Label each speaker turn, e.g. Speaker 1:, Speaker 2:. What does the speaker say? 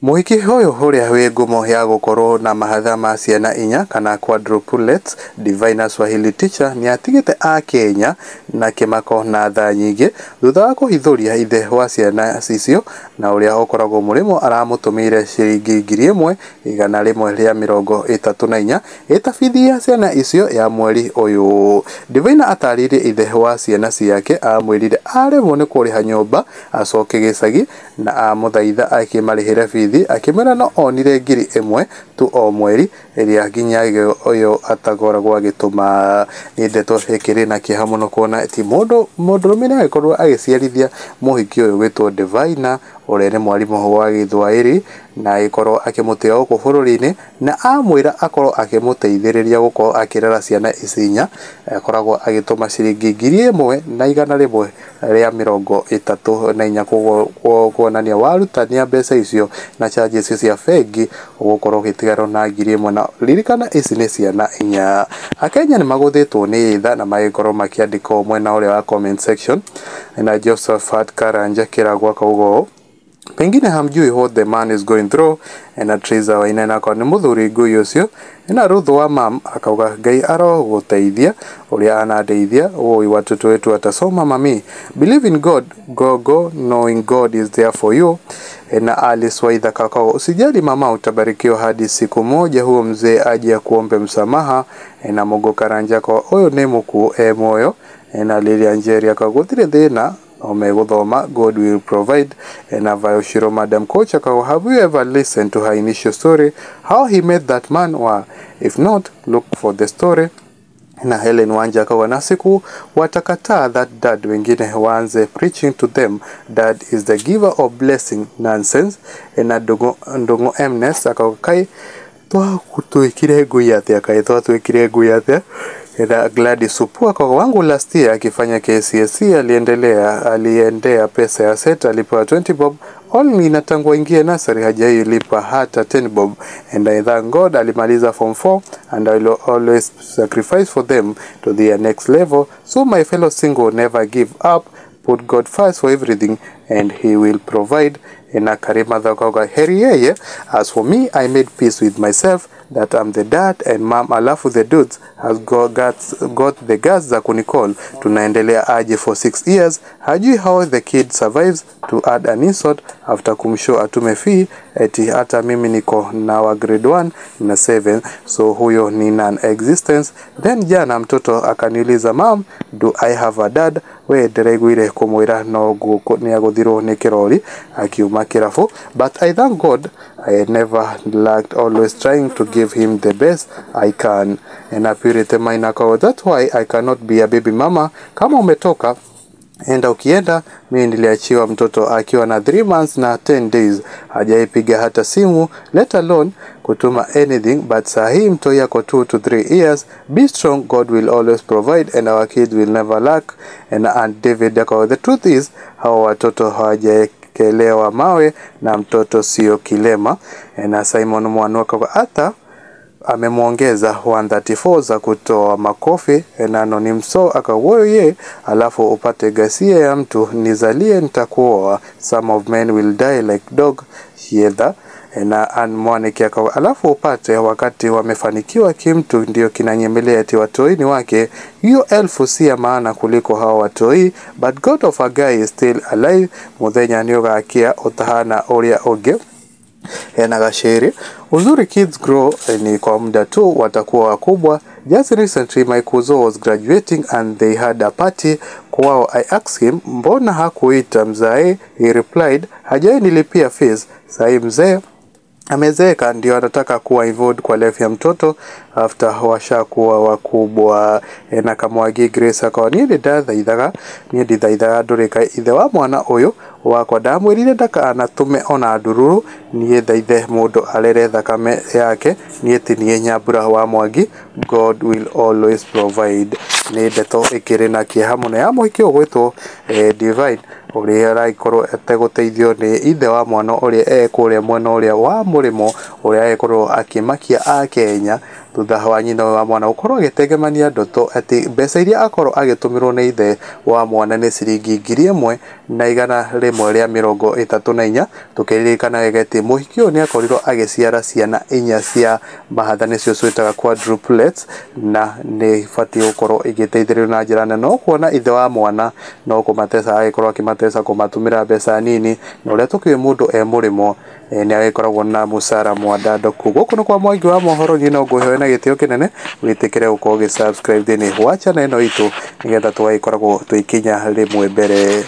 Speaker 1: Muhiki hoyo huria wi ngumo ya gukorwo na mahatha ma ciana inya kana quadruplets. Divina Swahili teacher ni atigite a Kenya na kimako na tha nyingi thutha wa kuhithuria ithe wa ciana icio na uria ukoragwo murimo aramutumire ciringi 1,134 itafithia ciana icio ya mweri uyu. Divina ataririe ithe wa ciana ciake amwirire aremwo ni kuriha nyumba acoke gicagi na amuthaitha akimarihire bithi akimera no onire 1,000 tu o mweri iria nginya uyu atagoragwo agituma. Ni ndeto ikiri na kiha muno kuona ti mundu agikorwo agiciarithia muhiki uyu witwo Divina uria ni mwarimu wa Githwairi na agikorwo akimutia guku bururi-ini na amwira akorwo akimuteithiriria gukorwo akirera ciana isinya. Akoragwo agituma ciringi 1,134 kuonania warutania mbeca icio na charges cia bengi ugukorwo ugitigaro na 1,000 na ririkana ici ni ciana inya. Akenya ni maguthitwo ni itha na magikorwo makiandika mwena uria wa comment section na Josephat Karanja Kiragwa kaugo pengine hamjui what the man is going through na Triza Wainaina kwa ni muthuri ngui ucio na ruthu wa mam akauga Ngai aroguteithia uria anadeithia woi watoto wetu atasoma mami believe in God go knowing God is there for you. Na Alice Waitha kakao usijali mama utabarikiwa hadi siku moja huo mzee aje kuombe msamaha. Na Mungu Karanja kwa uyo ni muku moyo na Lilia Njeri akagutire thina omeguthoma God will provide. Na Vayoshiro Madam Coach akao have you ever listened to her initial story how he met that man if not look for the story. Na Helen Wanja akawa na siku watakataa that dad wengine waanze preaching to them dad is the giver of blessing nonsense. Na Ndungu Mnes akawa kai twa kutuikire ngui atia kai twa tuikire ngui atia. Na Gladys Supua kwa wangu last year akifanya KCSE aliendea pesa ya set alipewa 20 bob only na tangu ingie nasari hajailipa hata 10 bob. And I thank God alimaliza form 4 and I will always sacrifice for them to their next level. So my fellow single, never give up, put God first for everything and he will provide. Na Karima Dhakaga heri yeye, as for me I made peace with myself that I'm the dad and mom alafu the dudes has got the guts za kunicall tunaendelea aje for 6 years hajui how the kid survives to add an insult after kumshow atume fee eti hata mimi niko na wa grade 1 na 7 so huyo ni non-existence. Then jana mtoto akaniuliza mom do I have a dad we dereguire kumwira no ni aguthirwo ni kirori akiuma kirafu but I thank God I never lacked always trying to give him the best I can. And Purity Maina kwa that's why I cannot be a baby mama. Kama umetoka enda ukienda mimi niliachiwa mtoto akiwa na 3 months na 10 days hajaipiga hata simu let alone kutuma anything but sahi mto yako 2 to 3 years be strong God will always provide and our kids will never lack. And David kwa the truth is hawa watoto hawajaekelewa mawe na mtoto sio kilema. Na Simon Mwanwaka hata amemwongeza 134 za kutoa makofi. Na anonymso akawoyo ye alafu upate gasia ya mtu nizalie nitakuoa some of men will die like dog hiedha. Na Anmwaniki akawa alafu upate wakati wamefanikiwa kimtu ndio kinanyemelea eti watoini wake hiyo 1000 si ya maana kuliko hawa watoi but God of a guy is still alive muthenya nioga akia utahana uria oge. Na Gasheri uzuri kids grow ni kwa muda tu watakuwa wakubwa. Just recently my cousin was graduating and they had a party kwao. I asked him mbona hakuita mzae. He replied hajai nilipia fees sahi mzee amezeeka ndio anataka kuwa involved kwa life ya mtoto after washakuwa wakubwa. Na Kamwagi Grace akawa niĩ ndithaithaga ndũrĩka ithe wa mwana ũyũ wakwa ndamwĩrire ndakanatume ona ndururu niĩ thaithe mũndũ arere thakame yake niĩ ti niĩ Nyambura wa Mwangi God will always provide. nĩ ndeto ĩkĩrĩ na kĩeha mũno ya mũhiki ũgwĩtwo Divine ũrĩa aragĩkorwo ategũteithio nĩ ithe wa mwana ũrĩa kũrĩa mwena ũrĩa wa mũrĩmo ũrĩa agĩkorwo akĩmakia Akenya thutha wa nyina wa mwana gũkorwo agĩtegemania ndoto atĩ mbeca iria akorwo agĩtũmĩrwo nĩ ithe wa mwana nĩ ciringi 1,134 tũkĩririkana wega atĩ mũhiki ũyũ nĩ akorirwo agĩciara ciana 4 cia mahatha nĩcio twĩtaga quadruplets na nĩ batiĩ gũkorwo igĩteithĩrĩrio na njĩra nene no kuona ithe wa mwana no kũmatesa agĩkorwo akĩmatesa kũmatũmĩra mbeca nini na ũrĩa tũkĩũĩ mũndũ mũrĩmo nĩ agĩkoragwo na mũcara mwandandũku gũkũ nĩ kwa Mwangi wa mohoro nyina ngũheo na gĩtĩo kĩnene wĩtĩkĩre gũkorwo ũgĩ subscribe thĩinĩ wa channel ĩno itũ nĩgetha tũgagĩkoragwo twĩkinya rĩmwe mbere.